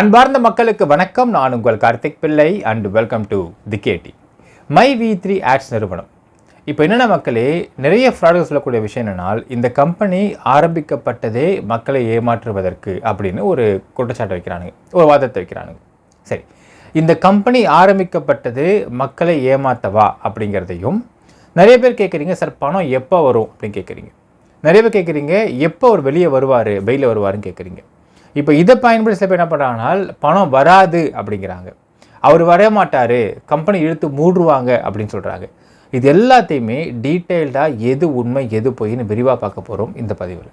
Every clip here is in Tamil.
அன்பார்ந்த மக்களுக்கு வணக்கம். நான் உங்கள் Karthik Pillai and welcome to the KD. My வி3 ஆட்ஸ் நிறுவனம். இப்போ என்னென்ன மக்களே, நிறைய ஃப்ராடுகள் சொல்லக்கூடிய விஷயம் என்னென்னால், இந்த கம்பெனி ஆரம்பிக்கப்பட்டதே மக்களை ஏமாற்றுவதற்கு அப்படின்னு ஒரு குற்றச்சாட்டை வைக்கிறானுங்க, ஒரு வாதத்தை வைக்கிறானுங்க. சரி, இந்த கம்பெனி ஆரம்பிக்கப்பட்டது மக்களை ஏமாற்றவா அப்படிங்கிறதையும் நிறைய பேர் கேட்குறீங்க. சார், பணம் எப்போ வரும் அப்படின்னு கேட்குறீங்க. நிறைய பேர் கேட்குறீங்க, எப்போ அவர் வெளியே வருவார், வெயிலில் வருவாருன்னு கேட்குறீங்க. இப்போ இதை பயன்படுத்தி சில பேர் என்ன பண்ணுறாங்கனால், பணம் வராது அப்படிங்கிறாங்க, அவர் வர மாட்டார், கம்பெனி இழுத்து மூடுவாங்க அப்படின்னு சொல்கிறாங்க. இது எல்லாத்தையுமே டீட்டெயில்டாக எது உண்மை எது பொய்ன்னு விரிவாக பார்க்க போகிறோம் இந்த பதிவில்.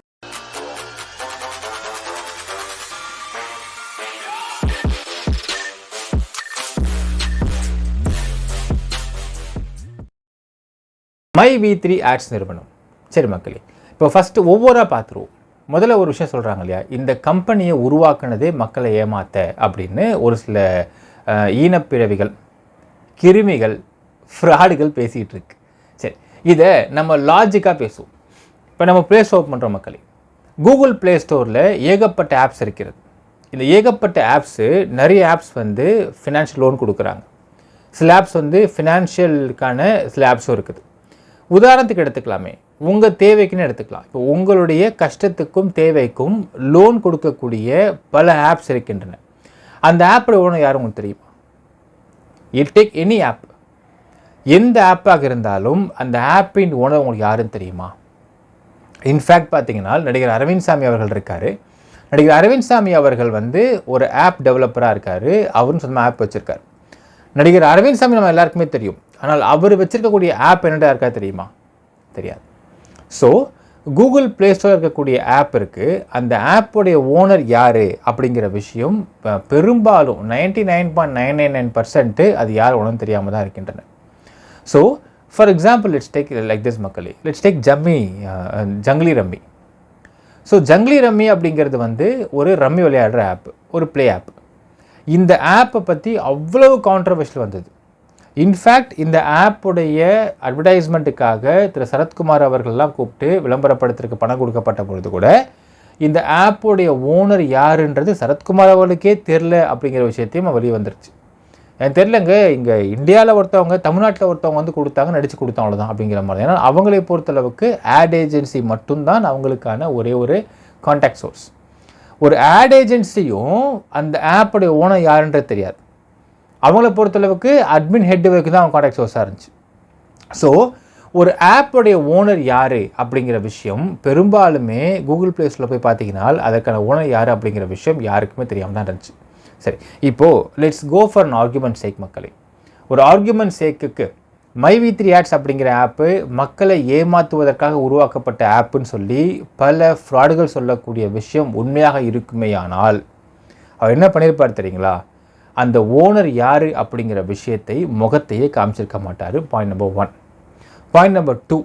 மை வி3 ஆட்ஸ் நிறுவனம். சரி மக்களே, இப்போ ஃபஸ்ட்டு ஒவ்வொருவராக பார்த்துருவோம். முதல்ல ஒரு விஷயம் சொல்கிறாங்க இல்லையா, இந்த கம்பெனியை உருவாக்குனதே மக்களை ஏமாற்ற அப்படின்னு ஒரு சில ஈனப்பிறவிகள், கிருமிகள், ஃப்ராடுகள் பேசிகிட்டு இருக்கு. சரி, இதை நம்ம லாஜிக்காக பேசுவோம். இப்போ நம்ம ப்ளே ஸ்டோர் பண்ணுறோம் மக்களே. கூகுள் ப்ளே ஸ்டோரில் ஏகப்பட்ட ஆப்ஸ் இருக்கிறது. இந்த ஏகப்பட்ட ஆப்ஸு, நிறைய ஆப்ஸ் வந்து ஃபினான்ஷியல் லோன் கொடுக்குறாங்க. சில ஆப்ஸ் வந்து ஃபினான்ஷியலுக்கான சில ஆப்ஸும் இருக்குது. உதாரணத்துக்கு எடுத்துக்கலாமே, உங்கள் தேவைக்குன்னு எடுத்துக்கலாம். இப்போ உங்களுடைய கஷ்டத்துக்கும் தேவைக்கும் லோன் கொடுக்கக்கூடிய பல ஆப்ஸ் இருக்கின்றன. அந்த ஆப்போட ஓனர் யாரும் உங்களுக்கு தெரியுமா? இட் டேக் எனி ஆப், எந்த ஆப்பாக இருந்தாலும் அந்த ஆப்பின் ஓனர் உங்களுக்கு யாருன்னு தெரியுமா? இன்ஃபேக்ட் பார்த்தீங்கன்னா, நடிகர் அரவிந்த் சாமி அவர்கள் இருக்கார். நடிகர் அரவிந்த் சாமி அவர்கள் வந்து ஒரு ஆப் டெவலப்பராக இருக்கார். அவரும் சொந்தமாக ஆப் வச்சுருக்கார். நடிகர் அரவிந்த் சாமி நம்ம எல்லாருக்குமே தெரியும். ஆனால் அவர் வச்சுருக்கக்கூடிய ஆப் என்னடா இருக்கா தெரியுமா? தெரியாது. ஸோ கூகுள் ப்ளே ஸ்டோர் இருக்கக்கூடிய ஆப் இருக்குது. அந்த ஆப்போடைய ஓனர் யார் அப்படிங்கிற விஷயம் பெரும்பாலும் 99.999% அது யார் ஓனர்னு தெரியாமல் தான் இருக்கின்றன. So for example, let's take like this மக்களே, let's take Junglee rummy. So Junglee rummy அப்படிங்கிறது வந்து ஒரு ரம்மி விளையாடுற ஆப், ஒரு ப்ளே ஆப். இந்த ஆப்பை பற்றி அவ்வளவு கான்ட்ரவர்ஷியல் வந்தது. இன்ஃபேக்ட் இந்த ஆப்புடைய அட்வர்டைஸ்மெண்ட்டுக்காக திரு சரத்குமார் அவர்கள்லாம் கூப்பிட்டு விளம்பரப்படுத்துறதுக்கு பணம் கொடுக்கப்பட்ட பொழுது கூட இந்த ஆப்புடைய ஓனர் யாருன்றது சரத்குமார் அவர்களுக்கே தெரில அப்படிங்கிற விஷயத்தையும் வெளியே வந்துருச்சு. எனக்கு தெரிலங்க, இங்கே இந்தியாவில் ஒருத்தவங்க, தமிழ்நாட்டில் ஒருத்தவங்க வந்து கொடுத்தாங்க, நடித்து கொடுத்தோம், அவ்வளோதான் அப்படிங்கிற மாதிரி. ஏன்னா அவங்களை பொறுத்தளவுக்கு ஆட் ஏஜென்சி மட்டும்தான் அவங்களுக்கான ஒரே ஒரு கான்டாக்ட் சோர்ஸ். ஒரு ஆட் ஏஜென்சியும் அந்த ஆப்புடைய ஓனர் யாருன்றது தெரியாது. அவங்கள பொறுத்தளவுக்கு அட்மின் ஹெட் வரைக்கும் தான் அவங்க கான்டாக்ட் சோர்ஸாக இருந்துச்சு. ஸோ ஒரு ஆப்போடைய ஓனர் யார் அப்படிங்கிற விஷயம் பெரும்பாலுமே கூகுள் ப்ளே ஸ்டோரில் போய் பார்த்தீங்கன்னா அதற்கான ஓனர் யார் அப்படிங்கிற விஷயம் யாருக்குமே தெரியாமல் தான் இருந்துச்சு. சரி, இப்போது let's go for an argument sake மக்களே. ஒரு ஆர்குமெண்ட் சேக்குக்கு மை வி3 ஆட்ஸ் அப்படிங்கிற ஆப்பு மக்களை ஏமாற்றுவதற்காக உருவாக்கப்பட்ட ஆப்புன்னு சொல்லி பல ஃப்ராடுகள் சொல்லக்கூடிய விஷயம் உண்மையாக இருக்குமேயானால் அவர் என்ன பண்ணியிருப்பார் தெரியுங்களா? அந்த ஓனர் யார் அப்படிங்கிற விஷயத்தை முகத்தையே காமிச்சிருக்க மாட்டார். Point number 1. Point number 2,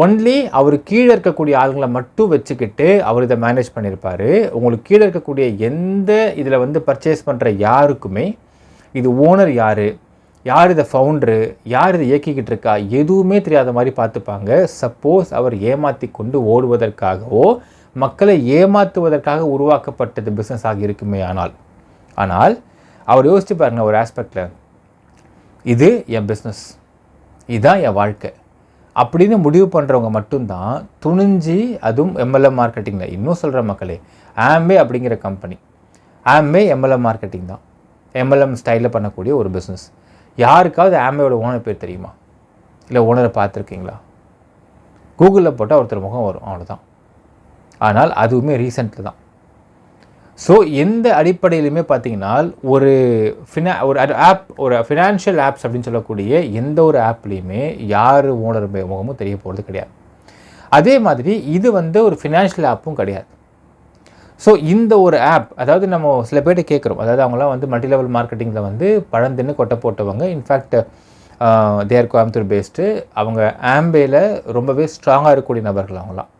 only அவர் கீழே இருக்கக்கூடிய ஆளுங்களை மட்டும் வச்சுக்கிட்டு அவர் இதை மேனேஜ் பண்ணியிருப்பார். உங்களுக்கு கீழே இருக்கக்கூடிய எந்த இதில் வந்து பர்ச்சேஸ் பண்ணுற யாருக்குமே இது ஓனர் யார், யார் இதை ஃபவுண்டரு, யார் இதை இயக்கிக்கிட்டு இருக்கா, எதுவுமே தெரியாத மாதிரி பார்த்துப்பாங்க. சப்போஸ் அவர் ஏமாற்றி கொண்டு ஓடுவதற்காகவோ மக்களை ஏமாற்றுவதற்காக உருவாக்கப்பட்டது பிஸ்னஸ் ஆகி இருக்குமே ஆனால் அவர் யோசிச்சு பாருங்க, ஒரு ஆஸ்பெக்டில் இது என் பிஸ்னஸ், இதுதான் என் வாழ்க்கை அப்படின்னு முடிவு பண்ணுறவங்க மட்டும்தான் துணிஞ்சு, அதுவும் எம்எல்எம் மார்க்கெட்டிங்கில். இன்னும் சொல்கிற மக்களே, ஆம்பே அப்படிங்கிற கம்பெனி, ஆம்பே எம்எல்எம் மார்க்கெட்டிங் தான், எம்எல்எம் ஸ்டைலில் பண்ணக்கூடிய ஒரு பிஸ்னஸ். யாருக்காவது ஆம்பேயோட ஓனர் பேர் தெரியுமா? இல்லை ஓனரை பார்த்துருக்கீங்களா? கூகுளில் போட்டால் ஒருத்தர் முகம் வரும், அவ்வளோதான். ஆனால் அதுவுமே ரீசெண்ட்டில் தான். ஸோ எந்த அடிப்படையிலுமே பார்த்தீங்கன்னா ஒரு ஆப், ஒரு ஃபினான்ஷியல் ஆப்ஸ் அப்படின்னு சொல்லக்கூடிய எந்த ஒரு ஆப்லேயுமே யார் ஓனர் முகமும் தெரிய போகிறது கிடையாது. அதே மாதிரி இது வந்து ஒரு ஃபினான்ஷியல் ஆப்பும் கிடையாது. ஸோ இந்த ஒரு ஆப், அதாவது நம்ம சில பேர்ட்ட கேட்குறோம், அதாவது அவங்களாம் வந்து மல்டி லெவல் மார்க்கெட்டிங்கில் வந்து பழந்தின்னு கொட்டை போட்டவங்க. இன்ஃபேக்ட் தேர் கோயம்புத்தூர் பேஸ்டு, அவங்க ஆம்பேயில் ரொம்பவே ஸ்ட்ராங்காக இருக்கக்கூடிய நபர்கள் அவங்களாம்.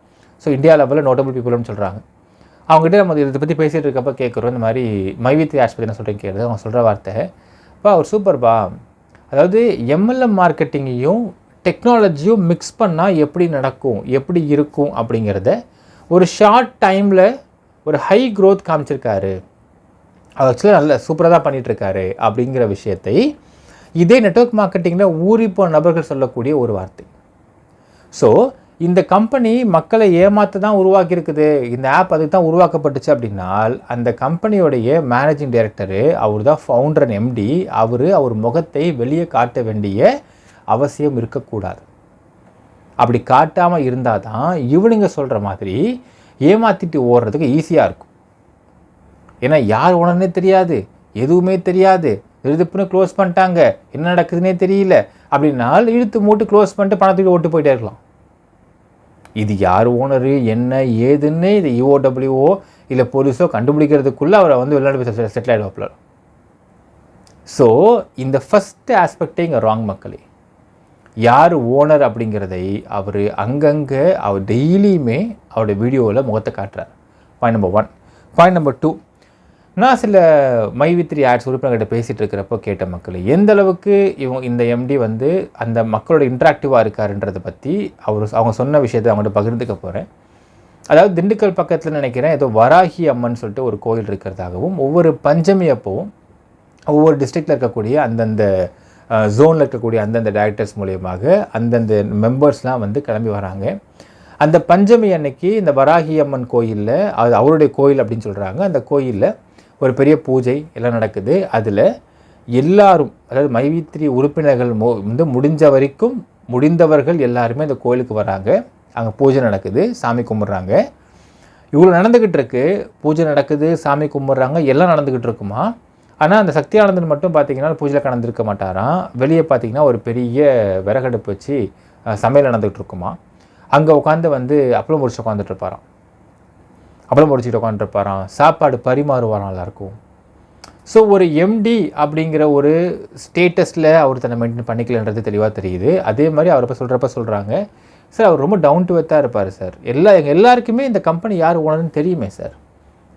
ஸோ இந்தியா லெவலில் நோட்டபிள் பீப்புள்னு சொல்கிறாங்க. அவங்ககிட்ட நம்ம இதை பற்றி பேசிகிட்டு இருக்கப்போ கேட்குறோம், இந்த மாதிரி மை வி3 ஆட்ஸ் பற்றி என்ன சொல்கிறேன்னு கேட்குறது. அவங்க சொல்கிற வார்த்தை, அவர் சூப்பர்பா, அதாவது எம்எல்எம் மார்க்கெட்டிங்கையும் டெக்னாலஜியும் மிக்ஸ் பண்ணால் எப்படி நடக்கும், எப்படி இருக்கும் அப்படிங்கிறத ஒரு ஷார்ட் டைமில் ஒரு ஹை க்ரோத் காமிச்சிருக்காரு. அவர் ஆக்சுவலாக நல்ல சூப்பராக தான் பண்ணிகிட்ருக்காரு அப்படிங்கிற விஷயத்தை இதே நெட்வொர்க் மார்க்கெட்டிங்கில் ஊறிப்போன நபர்கள் சொல்லக்கூடிய ஒரு வார்த்தை. ஸோ இந்த கம்பெனி மக்களை ஏமாற்ற தான் உருவாக்கியிருக்குது, இந்த ஆப் அதுக்கு தான் உருவாக்கப்பட்டுச்சு அப்படின்னால் அந்த கம்பெனியோடைய மேனேஜிங் டைரக்டரு, அவர் தான் ஃபவுண்டர் அண்ட் எம்டி, அவர் முகத்தை வெளியே காட்ட வேண்டிய அவசியம் இருக்கக்கூடாது. அப்படி காட்டாமல் இருந்தால் தான் இவனுங்க சொல்கிற மாதிரி ஏமாற்றிட்டு ஓடுறதுக்கு ஈஸியாக இருக்கும். ஏன்னா யார் உடனே தெரியாது, எதுவுமே தெரியாது, எழுதுப்புன்னு க்ளோஸ் பண்ணிட்டாங்க, என்ன நடக்குதுன்னே தெரியல அப்படின்னால் இழுத்து மூட்டு க்ளோஸ் பண்ணிட்டு பணத்துக்கு ஓட்டு போயிட்டே இருக்கலாம். இது யார் ஓனரு என்ன ஏதுன்னு இது இஓடபிள்யூஓ இல்லை போலீஸோ கண்டுபிடிக்கிறதுக்குள்ளே அவரை வந்து வெளிநாடு போய் செட்டில் ஆகிடுவாப்ல. ஸோ இந்த ஃபஸ்ட்டு ஆஸ்பெக்டே இங்கே ராங் மக்களே. யார் ஓனர் அப்படிங்கிறதை அவர் அங்கங்கே அவர் டெய்லியுமே அவருடைய வீடியோவில் முகத்தை காட்டுறார். Point number 1. பாயிண்ட் நம்பர் 2, நான் சில மை3 ஆட்ஸ் உறுப்பினர்கிட்ட பேசிகிட்டு இருக்கிறப்போ கேட்ட மக்கள் எந்த அளவுக்கு இந்த எம்டி வந்து அந்த மக்களோட இன்ட்ராக்டிவாக இருக்காருன்றதை பற்றி அவங்க சொன்ன விஷயத்தை அவங்கள்ட்ட பகிர்ந்துக்க போகிறேன். அதாவது திண்டுக்கல் பக்கத்தில் நினைக்கிறேன் ஏதோ வராகி அம்மன் சொல்லிட்டு ஒரு கோயில் இருக்கிறதாகவும், ஒவ்வொரு பஞ்சமி அப்போவும் ஒவ்வொரு டிஸ்ட்ரிக்டில் இருக்கக்கூடிய அந்தந்த ஜோனில் இருக்கக்கூடிய அந்தந்த டைரக்டர்ஸ் மூலியமாக அந்தந்த மெம்பர்ஸ்லாம் வந்து கிளம்பி வராங்க. அந்த பஞ்சமி அன்னைக்கு இந்த வராகி அம்மன் கோயிலில், அது அவருடைய கோயில் அப்படின்னு சொல்கிறாங்க, அந்த கோயிலில் ஒரு பெரிய பூஜை எல்லாம் நடக்குது. அதில் எல்லாரும், அதாவது மை3 உறுப்பினர்கள் வந்து முடிஞ்ச வரைக்கும் முடிந்தவர்கள் எல்லாருமே அந்த கோயிலுக்கு வராங்க. அங்கே பூஜை நடக்குது, சாமி கும்பிட்றாங்க. இவ்வளோ நடந்துக்கிட்டு இருக்கு, பூஜை நடக்குது, சாமி கும்பிட்றாங்க, எல்லாம் நடந்துக்கிட்டு இருக்குமா. ஆனால் அந்த சக்தியானந்தன் மட்டும் பார்த்திங்கன்னா பூஜையில் கலந்துருக்க மாட்டாராம். வெளியே பார்த்திங்கன்னா ஒரு பெரிய விறகடுப்பு வச்சு சமையல் நடந்துகிட்டு இருக்குமா. அங்கே உட்காந்து வந்து அப்பளம் முடிச்சு உட்காந்துட்டு இருப்பாராம், அப்பளம் முடிச்சுட்டு உட்காந்துருப்பாராம், சாப்பாடு பரிமாறுவாராம் எல்லாருக்கும். ஸோ ஒரு எம்டி அப்படிங்கிற ஒரு ஸ்டேட்டஸில் அவர் தன்னை மெயின்டைன் பண்ணிக்கலன்றது தெளிவாக தெரியுது. அதே மாதிரி அவரை சொல்கிறாங்க, சார் அவர் ரொம்ப டவுன் டு எர்த்தாக இருப்பார் சார், எங்கள் எல்லாருக்குமே இந்த கம்பெனி யார் ஓனர்னு தெரியுமே சார்,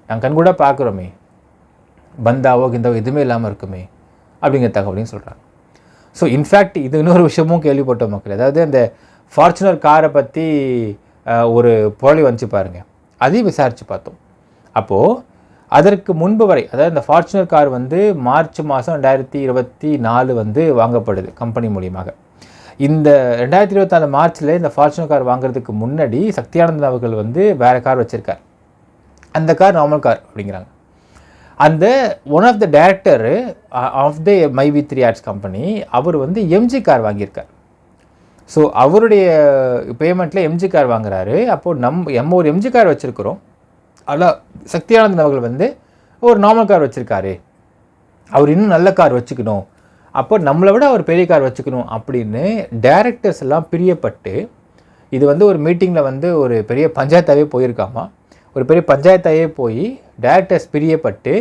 நாங்கள் கண் கூட பார்க்குறோமே, பந்தாவோ கிந்தாவோ எதுவுமே இல்லாமல் இருக்குமே அப்படிங்கிற தகவலையும் சொல்கிறாங்க. ஸோ இன்ஃபேக்ட் இது இன்னொரு விஷயமும் கேள்விப்பட்ட மக்கள், அதாவது அந்த ஃபார்ச்சுனர் காரை பற்றி ஒரு புரளி வந்துச்சு பாருங்கள், அதையும் விசாரித்து பார்த்தோம். அப்போது அதற்கு முன்பு வரை, அதாவது இந்த ஃபார்ச்சுனர் கார் வந்து மார்ச் மாதம் 2024 வந்து வாங்கப்படுது கம்பெனி மூலியமாக. இந்த 2024 மார்ச்சில் இந்த ஃபார்ச்சுனர் கார் வாங்குறதுக்கு முன்னாடி சக்தியானந்தன் அவர்கள் வந்து வேறு கார் வச்சுருக்கார். அந்த கார் நார்மல் கார் அப்படிங்கிறாங்க. அந்த one of the director of the மை3 ஆட்ஸ் கம்பெனி அவர் வந்து எம்ஜி கார் வாங்கியிருக்கார். ஸோ அவருடைய பேமெண்ட்டில் எம்ஜி கார் வாங்குறாரு. அப்போது நம்ம ஒரு எம்ஜி கார் வச்சுருக்கிறோம், ஆனால் சக்தியானந்தன் அவர்கள் வந்து ஒரு நார்மல் கார் வச்சுருக்காரு, அவர் இன்னும் நல்ல கார் வச்சுக்கணும், அப்போ நம்மளை விட அவர் பெரிய கார் வச்சுக்கணும் அப்படின்னு டைரக்டர்ஸ் எல்லாம் பிரியப்பட்டு, இது வந்து ஒரு மீட்டிங்கில் வந்து ஒரு பெரிய பஞ்சாயத்தாகவே போயிருக்காமா. ஒரு பெரிய பஞ்சாயத்தாகவே போய் டைரக்டர்ஸ் பிரியப்பட்டு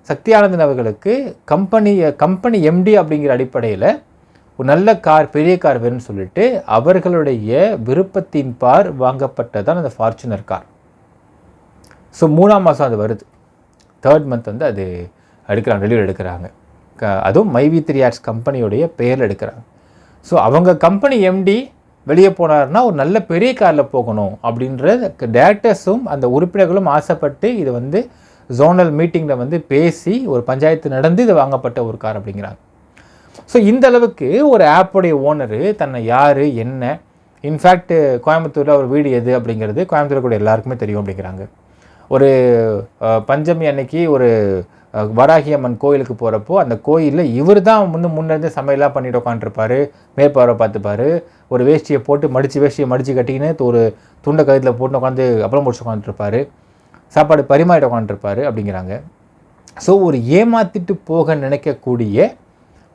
சக்தியானந்தன் அவர்களுக்கு கம்பெனி எம்டி அப்படிங்கிற அடிப்படையில் ஒரு நல்ல கார், பெரிய கார் வேணும்னு சொல்லிட்டு அவர்களுடைய விருப்பத்தின் பார் வாங்கப்பட்டதான் அந்த ஃபார்ச்சுனர் கார். ஸோ 3ஆம் மாதம் அது வருது, 3rd மந்த் வந்து அது எடுக்கிறாங்க, டெலிவரி எடுக்கிறாங்க. அதுவும் மை3 ஆட்ஸ் கம்பெனியோடைய பெயரில் எடுக்கிறாங்க. ஸோ அவங்க கம்பெனி எம்டி வெளியே போனார்னா ஒரு நல்ல பெரிய காரில் போகணும் அப்படின்ற டைரக்டர்ஸும் அந்த உறுப்பினர்களும் ஆசைப்பட்டு இது வந்து ஜோனல் மீட்டிங்கில் வந்து பேசி ஒரு பஞ்சாயத்து நடந்து இது வாங்கப்பட்ட ஒரு கார் அப்படிங்கிறாங்க. ஸோ இந்த அளவுக்கு ஒரு ஆப்போடைய ஓனரு தன்னை யார் என்ன, இன்ஃபேக்ட் கோயம்புத்தூரில் ஒரு வீடு எது அப்படிங்கிறது கோயம்புத்தூரில் கூட எல்லாருக்குமே தெரியும் அப்படிங்கிறாங்க. ஒரு பஞ்சமி அன்னைக்கு ஒரு வராகி அம்மன் கோயிலுக்கு போகிறப்போ அந்த கோயிலில் இவர் தான் முன்னேருந்து சமையலாக பண்ணிட்டு உட்காந்துருப்பார், மேற்பார்வை பார்த்துப்பார், ஒரு வேஷ்டியை போட்டு வேஷ்டியை மடித்து கட்டிக்கின்னு ஒரு துண்டை கழுத்தில் போட்டு உட்காந்து அப்பளம் முடிச்சு உட்காந்துருப்பார், சாப்பாடு பரிமாறிட்டு உட்காந்துருப்பார் அப்படிங்கிறாங்க. ஸோ ஒரு ஏமாற்றிட்டு போக நினைக்கக்கூடிய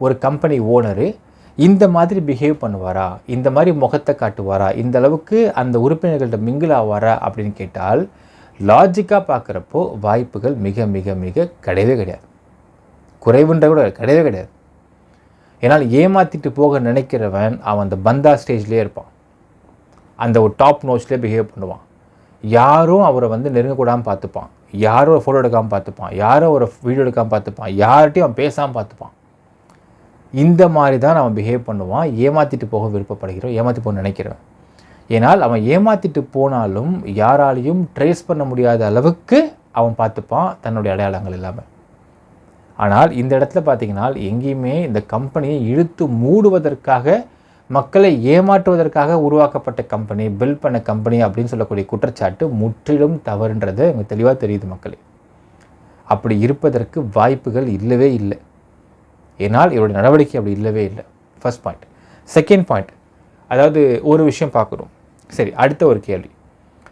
ஒரு கம்பெனி ஓனரு இந்த மாதிரி பிஹேவ் பண்ணுவாரா, இந்த மாதிரி முகத்தை காட்டுவாரா, இந்த அளவுக்கு அந்த உறுப்பினர்கள்ட்ட மிங்கிள் ஆவாரா அப்படின்னு கேட்டால் லாஜிக்காக பார்க்குறப்போ வாய்ப்புகள் மிக மிக மிக கிடையவே கிடையாது, குறைவுன்ற கூட கிடையவே கிடையாது. ஏன்னால் ஏமாற்றிட்டு போக நினைக்கிறவன் அவன் அந்த பந்தா ஸ்டேஜ்லேயே இருப்பான், அந்த ஒரு டாப் நோட்ஸ்லேயே பிஹேவ் பண்ணுவான், யாரும் அவரை வந்து நெருங்கக்கூடாமல் பார்த்துப்பான், யாரும் ஒரு ஃபோட்டோ எடுக்காமல் பார்த்துப்பான், யாரும் ஒரு வீடியோ எடுக்காமல் பார்த்துப்பான், யார்கிட்டையும் அவன் பேசாமல் பார்த்துப்பான். இந்த மாதிரி தான் அவன் பிஹேவ் பண்ணுவான். ஏமாற்றிட்டு போக விருப்பப்படுகிறோம், ஏமாற்றி போக நினைக்கிறவன். ஏன்னால் அவன் ஏமாற்றிட்டு போனாலும் யாராலையும் ட்ரேஸ் பண்ண முடியாத அளவுக்கு அவன் பார்த்துப்பான் தன்னுடைய அடையாளங்கள் இல்லாமல். ஆனால் இந்த இடத்துல பார்த்தீங்கன்னா எங்கேயுமே இந்த கம்பெனியை இழுத்து மூடுவதற்காக, மக்களை ஏமாற்றுவதற்காக உருவாக்கப்பட்ட கம்பெனி, பில்ட் பண்ண கம்பெனி அப்படின்னு சொல்லக்கூடிய குற்றச்சாட்டு முற்றிலும் தவறுன்றது எனக்கு தெளிவாக தெரியுது மக்களே. அப்படி இருப்பதற்கு வாய்ப்புகள் இல்லவே இல்லை. ஏன்னால் இவருடைய நடவடிக்கை அப்படி இல்லவே இல்லை. First point. செகண்ட் பாயிண்ட், அதாவது ஒரு விஷயம் பார்க்கணும். சரி, அடுத்த ஒரு கேள்வி.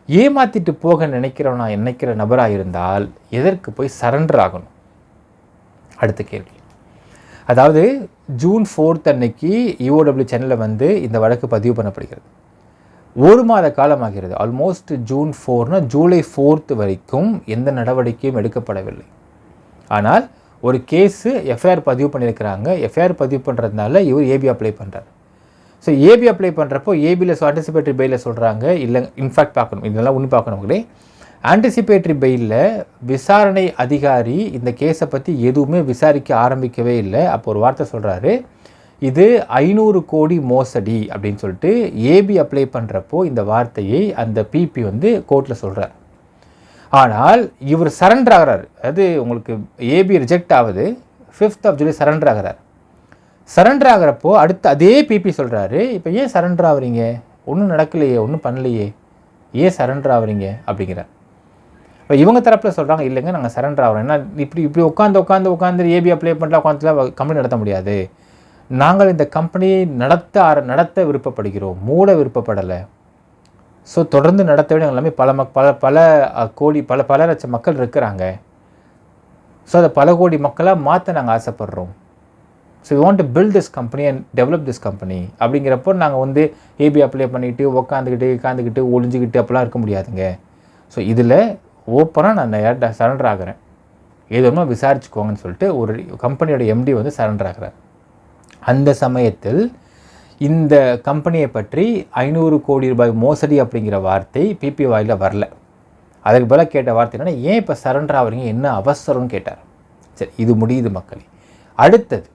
ஏமாற்றிட்டு போக நினைக்கிற நபராக இருந்தால் எதற்கு போய் சரண்டர் ஆகணும்? அடுத்த கேள்வி. அதாவது ஜூன் 4 அன்னைக்கு EOW சேனலில் வந்து இந்த வழக்கு பதிவு பண்ணப்படுகிறது. 1 மாத காலமாகிறது. ஆல்மோஸ்ட் ஜூன் 4னா ஜூலை 4 வரைக்கும் எந்த நடவடிக்கையும் எடுக்கப்படவில்லை. ஆனால் ஒரு கேஸு எஃப்ஐஆர் பதிவு பண்ணியிருக்கிறாங்க. எஃப்ஐஆர் பதிவு பண்ணுறதுனால இவர் ஏபி அப்ளை பண்ணுறாரு. ஸோ ஏபி அப்ளை பண்ணுறப்போ ஏபியில் ஆன்டிசிபேட்டரி பெயிலில் சொல்கிறாங்க, இல்லை இன்ஃபேக்ட் பார்க்கணும், இதெல்லாம் ஒன்று பார்க்கணுங்களே, ஆன்டிசிபேட்டரி பெயிலில் விசாரணை அதிகாரி இந்த கேஸை பற்றி எதுவுமே விசாரிக்க ஆரம்பிக்கவே இல்லை. அப்போ ஒரு வார்த்தை சொல்கிறாரு, இது 500 கோடி மோசடி அப்படின்னு சொல்லிட்டு ஏபி அப்ளை பண்ணுறப்போ இந்த வார்த்தையை அந்த பிபி வந்து கோர்ட்டில் சொல்கிறார். ஆனால் இவர் சரண்டர் ஆகிறார். அதாவது உங்களுக்கு ஏபி ரிஜெக்ட் ஆகுது, 5th ஜூலை சரண்டர் ஆகிறார். சரண்டர் ஆகிறப்போ அடுத்து அதே பிபி சொல்கிறாரு, இப்போ ஏன் சரண்டர் ஆகுறீங்க, ஒன்றும் நடக்கலையே, ஒன்றும் பண்ணலையே, ஏன் சரண்டர் ஆகுறீங்க அப்படிங்கிறார். இப்போ இவங்க தரப்பில் சொல்கிறாங்க, இல்லைங்க நாங்கள் சரண்டர் ஆகிறோம், ஏன்னா இப்படி உட்காந்து ஏபி அப்ளை பண்ணலாம், உட்காந்துலாம் கம்பெனி நடத்த முடியாது, நாங்கள் இந்த கம்பெனியை நடத்த விருப்பப்படுகிறோம், மூட விருப்பப்படலை. ஸோ தொடர்ந்து நடத்த வேண்டிய எல்லாமே பல லட்சம் மக்கள் இருக்கிறாங்க. ஸோ அதை பல கோடி மக்களாக மாற்ற நாங்கள் ஆசைப்படுறோம். So we want to build this company and develop this company அப்படிங்கிறப்போ நாங்கள் வந்து ஏபி அப்ளை பண்ணிவிட்டு உட்காந்துக்கிட்டு ஒளிஞ்சிக்கிட்டு அப்போலாம் இருக்க முடியாதுங்க. ஸோ இதில் ஓப்பனாக நான் சரண்டர் ஆகிறேன், ஏதோ விசாரிச்சுக்கோங்கன்னு சொல்லிட்டு ஒரு கம்பெனியோட எம்டி வந்து சரண்டர் ஆகிறார். அந்த சமயத்தில் இந்த கம்பெனியை பற்றி 500 கோடி ரூபாய் மோசடி அப்படிங்கிற வார்த்தை பிபி வாயில் வரல. அதுக்கு பதிலாக கேட்ட வார்த்தை என்னன்னா, ஏன் இப்போ சரண்டர் ஆகிறீங்க, என்ன அவசரம்னு கேட்டார். சரி, இது முடியுது மக்களே. அடுத்தது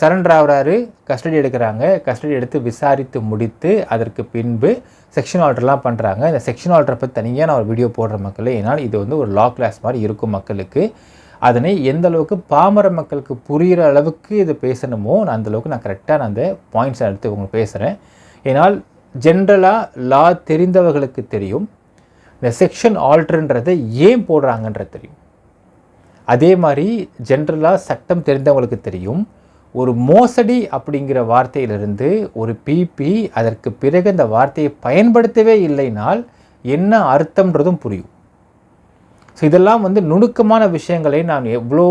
சரண்டர் ஆகிறாரு, கஸ்டடி எடுக்கிறாங்க. கஸ்டடி எடுத்து விசாரித்து முடித்து அதற்கு பின்பு செக்ஷன் ஆல்டர்லாம் பண்ணுறாங்க. இந்த செக்ஷன் ஆல்டரை பற்றி தனியாக நான் ஒரு வீடியோ போடுற மக்களே, ஏன்னால் இது வந்து ஒரு லா கிளாஸ் மாதிரி இருக்கும் மக்களுக்கு. அதனை எந்த அளவுக்கு பாமர மக்களுக்கு புரிகிற அளவுக்கு இது பேசணுமோ நான் அந்தளவுக்கு நான் கரெக்டாக அந்த பாயிண்ட்ஸை எடுத்து உங்களுக்கு பேசுகிறேன். ஏன்னால் ஜென்ரலாக லா தெரிந்தவர்களுக்கு தெரியும் இந்த செக்ஷன் ஆல்டர்ன்றதை ஏன் போடுறாங்கன்றது தெரியும். அதே மாதிரி ஜென்ரலாக சட்டம் தெரிந்தவங்களுக்கு தெரியும், ஒரு மோசடி அப்படிங்கிற வார்த்தையிலிருந்து ஒரு பிபி அதற்கு பிறகு அந்த வார்த்தையை பயன்படுத்தவே இல்லைனால் என்ன அர்த்தம்ன்றதும் புரியும். ஸோ இதெல்லாம் வந்து நுணுக்கமான விஷயங்களை நான் எவ்வளோ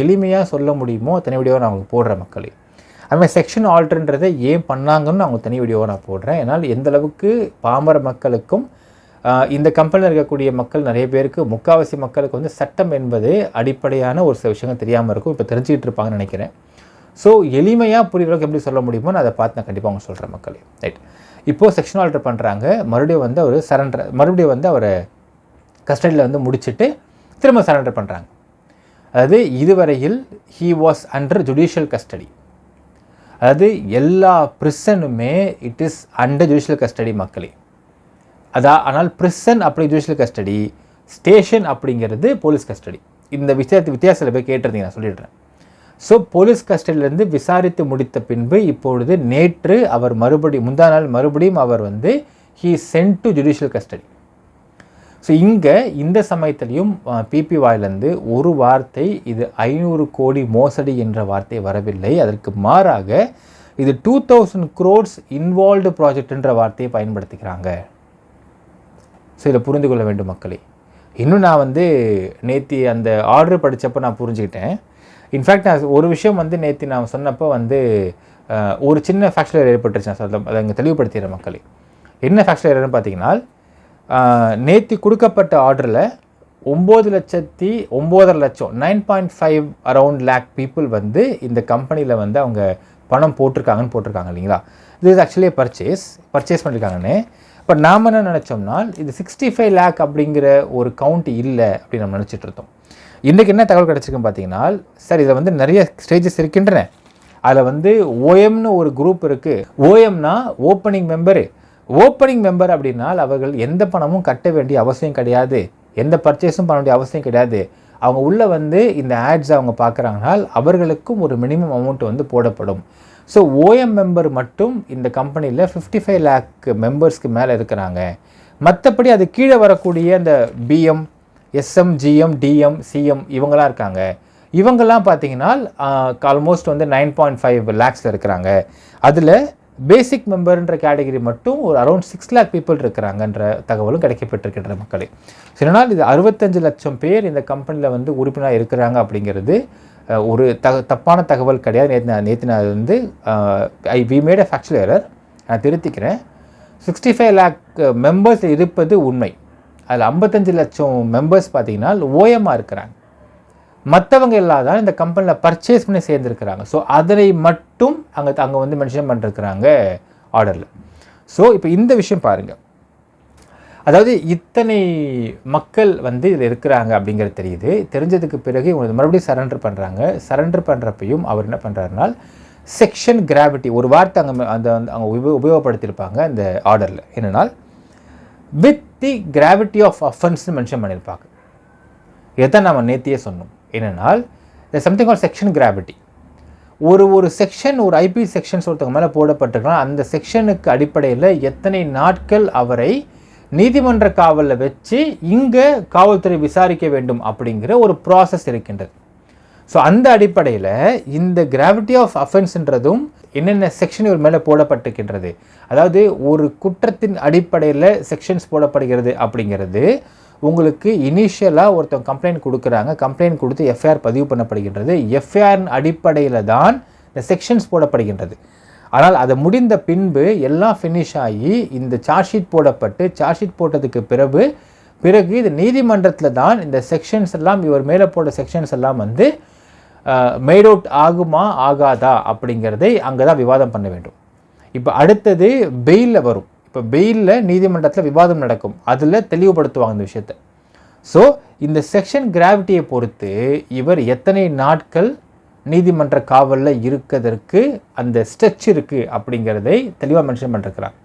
எளிமையாக சொல்ல முடியுமோ தனி வீடியோவை நான் உங்களுக்கு போடுறேன் மக்களே. அதுமாதிரி செக்ஷன் ஆல்டர்ன்றதை ஏன் பண்ணாங்கன்னு அவங்க தனி வீடியோவை நான் போடுறேன். ஏன்னால் எந்தளவுக்கு பாமர மக்களுக்கும் இந்த கம்பெனியில் இருக்கக்கூடிய மக்கள் நிறைய பேருக்கு, முக்கால்வாசி மக்களுக்கு வந்து சட்டம் என்பது அடிப்படையான ஒரு சில விஷயங்கள் தெரியாமல் இருக்கும். இப்போ தெரிஞ்சுக்கிட்டு இருப்பாங்கன்னு நினைக்கிறேன். ஸோ எளிமையாக புரிகிறவங்களுக்கு எப்படி சொல்ல முடியுமோ நான் அதை பார்த்து நான் கண்டிப்பாக அவங்க சொல்கிறேன் மக்களே. ரைட், இப்போது செக்ஷன் ஆல்டர் பண்ணுறாங்க. மறுபடியும் வந்து அவர் மறுபடியும் வந்து அவரை கஸ்டடியில் வந்து முடிச்சுட்டு திரும்ப சரண்டர் பண்ணுறாங்க. அதாவது இதுவரையில் he was under judicial custody. அதாவது எல்லா பிரிசனுமே it is under judicial custody மக்களே. ஆனால் பிரிசன் அப்படி ஜுடிஷியல் கஸ்டடி, ஸ்டேஷன் அப்படிங்கிறது போலீஸ் கஸ்டடி. இந்த வித்தியாசத்தில் போய் கேட்டிருந்தீங்க, நான் சொல்லிடுறேன். ஸோ போலீஸ் கஸ்டடியிலேருந்து விசாரித்து முடித்த பின்பு இப்பொழுது நேற்று அவர் முந்தா நாள் மறுபடியும் அவர் வந்து he sent to judicial custody. So இங்கே இந்த சமயத்திலையும் பிபி வாயிலேருந்து ஒரு வார்த்தை இது 500 கோடி மோசடி என்ற வார்த்தை வரவில்லை. அதற்கு மாறாக இது 2000 crores இன்வால்வ்டு ப்ராஜெக்ட்ன்ற வார்த்தையை பயன்படுத்திக்கிறாங்க. ஸோ இதை புரிந்து கொள்ள வேண்டும் மக்களே. இன்னும் நான் வந்து நேற்று அந்த ஆர்டர் படித்தப்போ நான் புரிஞ்சுக்கிட்டேன். இன்ஃபேக்ட் நான் ஒரு விஷயம் வந்து நேற்று நான் சொன்னப்போ வந்து ஒரு சின்ன ஃபேக்சுவல் ஏற்பட்டுருச்சு. நான் சொல்ல அதை இங்கே தெளிவுபடுத்திடுறேன் மக்களே. என்ன ஃபேக்சுவல் ஏற்படுன்னு பார்த்தீங்கன்னா, நேற்று கொடுக்கப்பட்ட ஆர்டரில் 9,09,500,000 9.5 அரவுண்ட் லேக் பீப்புள் வந்து இந்த கம்பெனியில் வந்து அவங்க பணம் போட்டிருக்காங்க இல்லைங்களா. இது இஸ் ஆக்சுவலி பர்ச்சேஸ் பண்ணியிருக்காங்கன்னு. பட் நாம் என்ன நினச்சோம்னா இது 65 lakh அப்படிங்கிற ஒரு கவுண்ட் இல்லை அப்படின்னு நம்ம நினச்சிட்டு இருந்தோம். இன்றைக்கி என்ன தகவல் கிடச்சிருக்குன்னு பார்த்தீங்கன்னா, சார் இதில் வந்து நிறைய ஸ்டேஜஸ் இருக்கின்றன. அதில் வந்து ஓஎம்னு ஒரு குரூப் இருக்குது. ஓஎம்னா ஓப்பனிங் மெம்பர் அப்படின்னால் அவர்கள் எந்த பணமும் கட்ட வேண்டிய அவசியம் கிடையாது, எந்த பர்ச்சேஸும் பண்ண வேண்டிய அவசியம் கிடையாது. அவங்க உள்ளே வந்து இந்த ஆட்ஸ் அவங்க பார்க்குறாங்கனால் அவர்களுக்கும் ஒரு மினிமம் அமௌண்ட் வந்து போடப்படும். ஸோ ஓஎம் மெம்பர் மட்டும் இந்த கம்பெனியில் 55 lakh மெம்பர்ஸ்க்கு மேலே இருக்கிறாங்க. மற்றபடி அது கீழே வரக்கூடிய அந்த PM, SM, GM, DM, CM இவங்களாம் இருக்காங்க. இவங்கெல்லாம் பார்த்தீங்கன்னா ஆல்மோஸ்ட் வந்து 9.5 lakhs இருக்கிறாங்க. அதில் பேசிக் மெம்பர்ன்ற கேட்டகரி மட்டும் ஒரு அரௌண்ட் 6 lakh பீப்புள் இருக்கிறாங்கன்ற தகவலும் கிடைக்கப்பட்டிருக்கின்ற மக்களே. இதனால் இது 65 லட்சம் பேர் இந்த கம்பெனியில் வந்து உறுப்பினராக இருக்கிறாங்க அப்படிங்கிறது ஒரு தப்பான தகவல் கிடையாது. நேற்று நான் வந்து we made a factual error, நான் திருத்திக்கிறேன். 65 lakh மெம்பர்ஸ் இருப்பது உண்மை. அதில் 55 லட்சம் மெம்பர்ஸ் பார்த்தீங்கன்னா ஓஎம்மாக இருக்கிறாங்க. மற்றவங்க எல்லாம் தான் இந்த கம்பெனியில் பர்ச்சேஸ் பண்ணி சேர்ந்துருக்கிறாங்க. ஸோ அதனை மட்டும் அங்கே வந்து மென்ஷன் பண்ணிருக்கிறாங்க ஆர்டரில். ஸோ இப்போ இந்த விஷயம் பாருங்கள், அதாவது இத்தனை மக்கள் வந்து இதில் இருக்கிறாங்க அப்படிங்கிறது தெரியுது. தெரிஞ்சதுக்கு பிறகு இவங்க மறுபடியும் சரண்டர் பண்ணுறாங்க. சரண்டர் பண்ணுறப்பையும் அவர் என்ன பண்ணுறாருனால் செக்ஷன் கிராவிட்டி ஒரு வார்த்தை அவங்க உபயோகப்படுத்தியிருப்பாங்க அந்த ஆர்டரில். என்னென்னால் வித் தி கிராவிட்டி ஆஃப் அஃபென்ஸ்னு மென்ஷன் பண்ணியிருப்பாங்க. இதைத்தான் நம்ம நேத்தியே சொன்னோம். என்னென்னால் சம்திங் ஆல் செக்ஷன் கிராவிட்டி. ஒரு செக்ஷன், ஒரு ஐபி செக்ஷன்ஸ் ஒருத்தவங்க மேலே போடப்பட்டிருக்கலாம். அந்த செக்ஷனுக்கு அடிப்படையில் எத்தனை நாட்கள் அவரை நீதிமன்ற காவலில் வச்சு இங்கே காவல்துறை விசாரிக்க வேண்டும் அப்படிங்கிற ஒரு ப்ராசஸ் இருக்கின்றது. ஸோ அந்த அடிப்படையில் இந்த கிராவிட்டி ஆஃப் அஃபென்ஸ்ன்றதும் என்னென்ன செக்ஷன் இவர் மேலே போடப்பட்டிருக்கின்றது, அதாவது ஒரு குற்றத்தின் அடிப்படையில் செக்ஷன்ஸ் போடப்படுகிறது அப்படிங்கிறது உங்களுக்கு இனிஷியலாக ஒருத்தவங்க கம்ப்ளைண்ட் கொடுக்குறாங்க. கம்ப்ளைண்ட் கொடுத்து எஃப்ஐஆர் பதிவு பண்ணப்படுகின்றது. எஃப்ஐஆரின் அடிப்படையில் தான் இந்த செக்ஷன்ஸ் போடப்படுகின்றது. ஆனால் அது முடிந்த பின்பு எல்லாம் ஃபினிஷ் ஆகி இந்த சார்ஜ் ஷீட் போடப்பட்டு சார்ஜ் ஷீட் போட்டதுக்கு பிறகு இது நீதிமன்றத்தில் தான் இந்த செக்ஷன்ஸ் எல்லாம் இவர் மேலே போட்ட செக்ஷன்ஸ் எல்லாம் வந்து மேட் அவுட் ஆகுமா ஆகாதா அப்படிங்கிறதை அங்கே தான் விவாதம் பண்ண வேண்டும். இப்போ அடுத்தது பெயிலில் வரும். இப்போ பெயிலில் நீதிமன்றத்தில் விவாதம் நடக்கும். அதில் தெளிவுபடுத்துவாங்க இந்த விஷயத்தை. ஸோ இந்த செக்ஷன் கிராவிட்டியை பொறுத்து இவர் எத்தனை நாட்கள் நீதிமன்ற காவலில் இருக்கிறதுக்கு அந்த ஸ்ட்ரெச் இருக்குது அப்படிங்கிறதை தெளிவாக மென்ஷன் பண்ணிருக்கிறார்.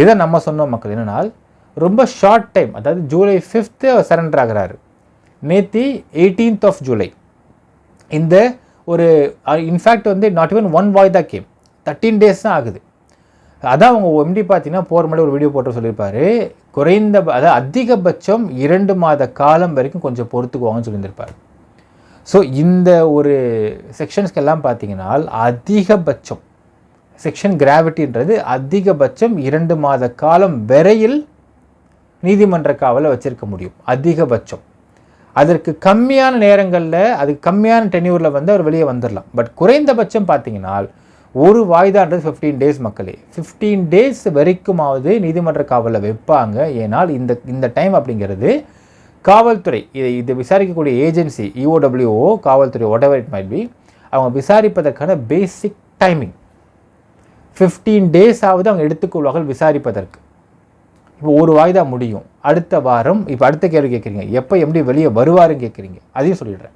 இதை நம்ம சொன்னோம் மக்கள். என்னென்னால் ரொம்ப ஷார்ட் டைம், அதாவது ஜூலை 5 அவர் சரண்டர் ஆகிறாரு. நேத்தி 18th ஜூலை. இந்த ஒரு இன்ஃபேக்ட் வந்து நாட் ஈவன் 1 வாய்தா கேம், 13 days தான் ஆகுது. அதான் அவங்க எம்டி பார்த்தீங்கன்னா போகிற மாதிரி ஒரு வீடியோ போட்டு சொல்லியிருப்பாரு. அதாவது அதிகபட்சம் 2 மாத காலம் வரைக்கும் கொஞ்சம் பொறுத்துக்குவாங்கன்னு சொல்லியிருந்திருப்பார். ஸோ இந்த ஒரு செக்ஷன்ஸ்க்கெல்லாம் பார்த்தீங்கன்னா அதிகபட்சம் செக்ஷன் கிராவிட்டின்றது அதிகபட்சம் 2 மாத காலம் வரையில் நீதிமன்ற காவலை வச்சிருக்க முடியும். அதிகபட்சம். அதற்கு கம்மியான நேரங்களில், அதுக்கு கம்மியான டென்யூரில் வந்து அவர் வெளியே வந்துடலாம். பட் குறைந்தபட்சம் பார்த்தீங்கன்னா ஒரு வாய்தான்றது 15 days மக்களே. 15 days வரைக்குமாவது நீதிமன்ற காவலில் வைப்பாங்க. ஏனால் இந்த டைம் அப்படிங்கிறது காவல்துறை இது விசாரிக்கக்கூடிய ஏஜென்சி இஓடபிள்யூஓ காவல்துறை whatever it might be, அவங்க விசாரிப்பதற்கான பேசிக் டைமிங் 15 days ஆவது அவங்க எடுத்துக்கொள்வார்கள் விசாரிப்பதற்கு. இப்போ ஒரு வாய்தா முடியும், அடுத்த வாரம். இப்போ அடுத்த கேள்வி கேட்குறீங்க, எப்போ எப்படி வெளியே வருவாருன்னு கேட்குறீங்க. அதையும் சொல்லிடுறேன்.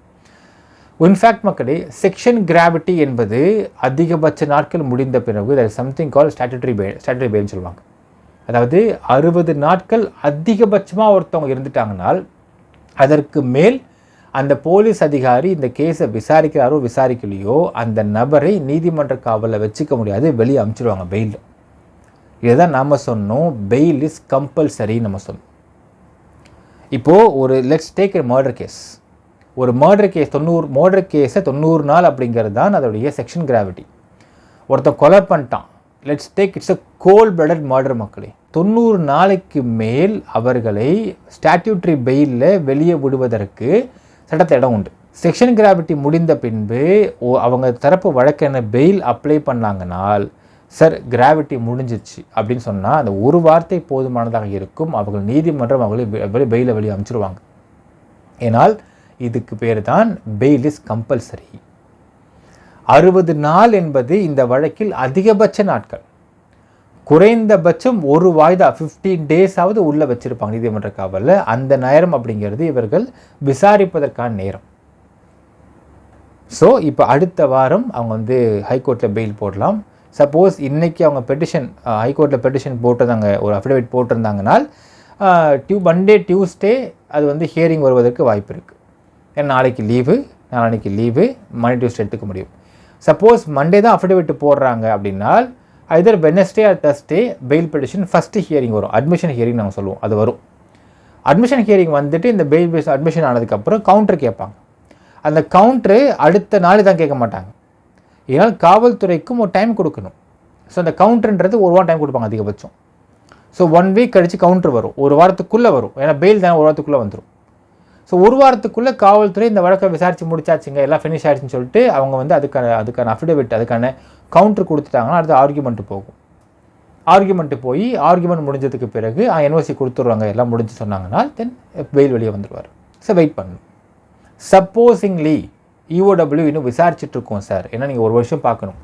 இன்ஃபேக்ட் மக்களே, செக்ஷன் கிராவிட்டி என்பது அதிகபட்ச நாட்கள் முடிந்த பிறகு there is something called statutory bail சொல்லுவாங்க. அதாவது 60 நாட்கள் அதிகபட்சமாக ஒருத்தவங்க இருந்துட்டாங்கனால் அதற்கு மேல் அந்த போலீஸ் அதிகாரி இந்த கேஸை விசாரிக்கிறாரோ விசாரிக்கலையோ அந்த நபரை நீதிமன்ற காவலில் வச்சுக்க முடியாது, வெளியே அனுப்பிச்சிடுவாங்க பெயில். இதுதான் நாம் சொன்னோம், பெயில் இஸ் கம்பல்சரி நம்ம சொன்னோம். இப்போது ஒரு let's take a murder case. ஒரு மர்டர் கேஸ் 90 நாள் அப்படிங்கிறது தான் அதோடைய செக்ஷன் கிராவிட்டி. ஒருத்தன் கொலை பண்ணிட்டான், let's take it's a cold blooded murder மக்களே. 90 நாளைக்கு மேல் அவர்களை ஸ்டாட்யூட்டரி பெயிலில் வெளியே விடுவதற்கு சட்டத்தில் இடம் உண்டு. செக்ஷன் கிராவிட்டி முடிந்த பின்பு அவங்க தரப்பு வழக்கென பெயில் அப்ளை பண்ணாங்கனால் சார் கிராவிட்டி முடிஞ்சிச்சு அப்படின்னு சொன்னால் அந்த ஒரு வார்த்தை போதுமானதாக இருக்கும். அவர்கள் நீதிமன்றம் அவர்களை பெயிலை வெளியே அனுப்பிச்சிடுவாங்க. ஏனால் இதுக்கு பேர் தான் பெயில் இஸ் கம்பல்சரி. 60 நாள் என்பது இந்த வழக்கில் அதிகபட்ச நாட்கள். குறைந்தபட்சம் ஒரு வாய்தா 15 days ஆவது உள்ளே வச்சுருப்பாங்க நீதிமன்ற காவலில். அந்த நேரம் அப்படிங்கிறது இவர்கள் விசாரிப்பதற்கான நேரம். ஸோ இப்போ அடுத்த வாரம் அவங்க வந்து ஹைகோர்ட்டில் பெயில் போடலாம். சப்போஸ் இன்றைக்கி அவங்க பெட்டிஷன் ஹைகோர்ட்டில் பெட்டிஷன் போட்டிருந்தாங்க, ஒரு அஃபிடவிட் போட்டிருந்தாங்கனால் மண்டே டியூஸ்டே அது வந்து ஹியரிங் வருவதற்கு வாய்ப்பு இருக்குது. ஏன்னா நாளைக்கு லீவு, நாளைக்கு லீவு, மண்டே டியூஸ்டே எடுத்துக்க முடியும். சப்போஸ் மண்டே தான் அஃபிடவிட் போடுறாங்க அப்படின்னா either Wednesday or Thursday bail petition first hearing வரும். அட்மிஷன் ஹியரிங் நாங்கள் சொல்லுவோம், அது வரும். அட்மிஷன் ஹியரிங் வந்துட்டு இந்த பெயில் பேஸ் அட்மிஷன் ஆனதுக்கப்புறம் கவுண்டர் கேட்பாங்க. அந்த கவுண்டரு அடுத்த நாள் தான் கேட்க மாட்டாங்க. ஏன்னால் காவல்துறைக்கும் ஒரு டைம் கொடுக்கணும். ஸோ அந்த கவுண்டர்ன்றது ஒரு வாரம் டைம் கொடுப்பாங்க அதிகபட்சம். ஸோ 1 வீக் கழித்து கவுண்டர் வரும், ஒரு வாரத்துக்குள்ளே வரும். ஏன்னா பெயில் தான் ஒரு வாரத்துக்குள்ளே வந்துடும். ஸோ ஒரு வாரத்துக்குள்ளே காவல்துறை இந்த வழக்கை விசாரித்து முடிச்சாச்சுங்க, எல்லாம் ஃபினிஷ் ஆகிடுச்சின்னு சொல்லிட்டு அவங்க வந்து அதுக்கான அஃபிடவிட், அதுக்கான கவுண்டர் கொடுத்துட்டாங்கன்னா அடுத்து ஆர்கியூமெண்ட்டு போகும். ஆர்கியூமெண்ட்டு போய் ஆர்கியூமெண்ட் முடிஞ்சதுக்கு பிறகு என்ஓசி கொடுத்துருவாங்க, எல்லாம் முடிஞ்சு சொன்னாங்கன்னா தென் பெயில் வெளியே வந்துடுவார். ஸோ வெயிட் பண்ணணும். சப்போஸிங்லி இஓடபிள்யூ இன்னும் விசாரிச்சுட்ருக்கோம் சார், ஏன்னா நீங்கள் ஒரு வருஷம் பார்க்கணும்.